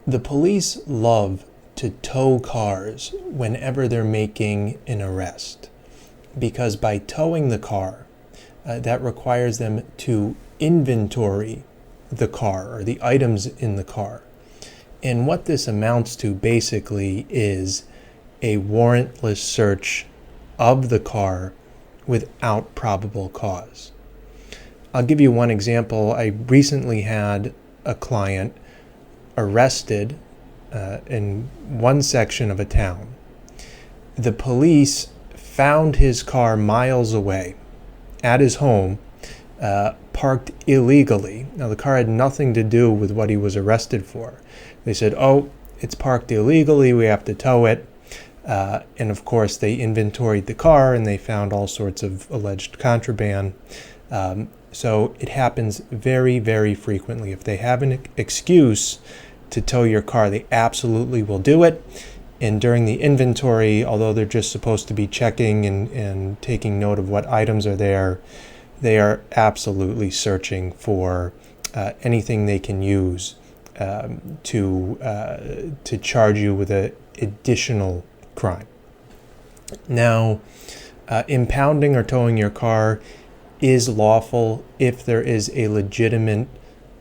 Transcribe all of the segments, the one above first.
The police love to tow cars whenever they're making an arrest, because by towing the car, that requires them to inventory the car or the items in the car. And what this amounts to basically is a warrantless search of the car without probable cause. I'll give you one example. I recently had a client arrested in one section of a town. The police found his car miles away at his home, parked illegally. Now, the car had nothing to do with what he was arrested for. They said, oh, it's parked illegally, we have to tow it. And of course, they inventoried the car and they found all sorts of alleged contraband. So it happens very, very frequently. If they have an excuse to tow your car, they absolutely will do it. And during the inventory, although they're just supposed to be checking and taking note of what items are there, they are absolutely searching for anything they can use to charge you with an additional crime. Now, impounding or towing your car is lawful if there is a legitimate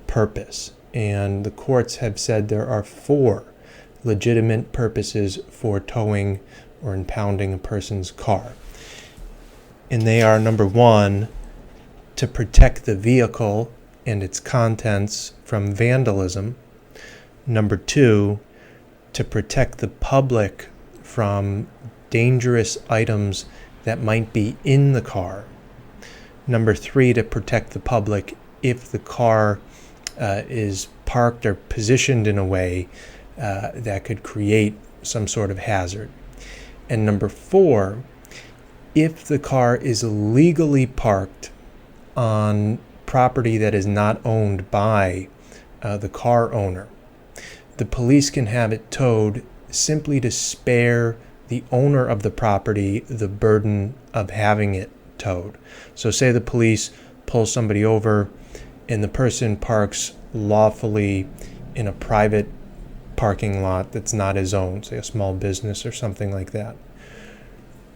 purpose. And the courts have said there are 4 legitimate purposes for towing or impounding a person's car. And they are, number 1, to protect the vehicle and its contents from vandalism. Number 2, to protect the public from dangerous items that might be in the car. Number 3, to protect the public if the car is parked or positioned in a way that could create some sort of hazard. And number 4, if the car is legally parked on property that is not owned by the car owner, the police can have it towed simply to spare the owner of the property the burden of having it towed. So say the police pull somebody over and the person parks lawfully in a private parking lot that's not his own, say a small business or something like that.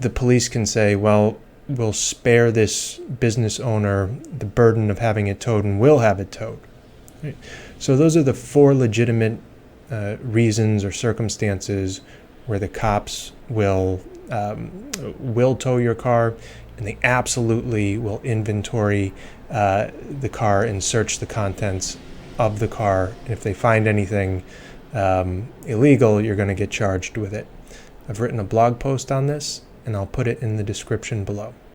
The police can say, well, we'll spare this business owner the burden of having it towed and we'll have it towed. Right? So those are the 4 legitimate reasons or circumstances where the cops will tow your car, and they absolutely will inventory the car and search the contents of the car. And if they find anything illegal, you're going to get charged with it. I've written a blog post on this, and I'll put it in the description below.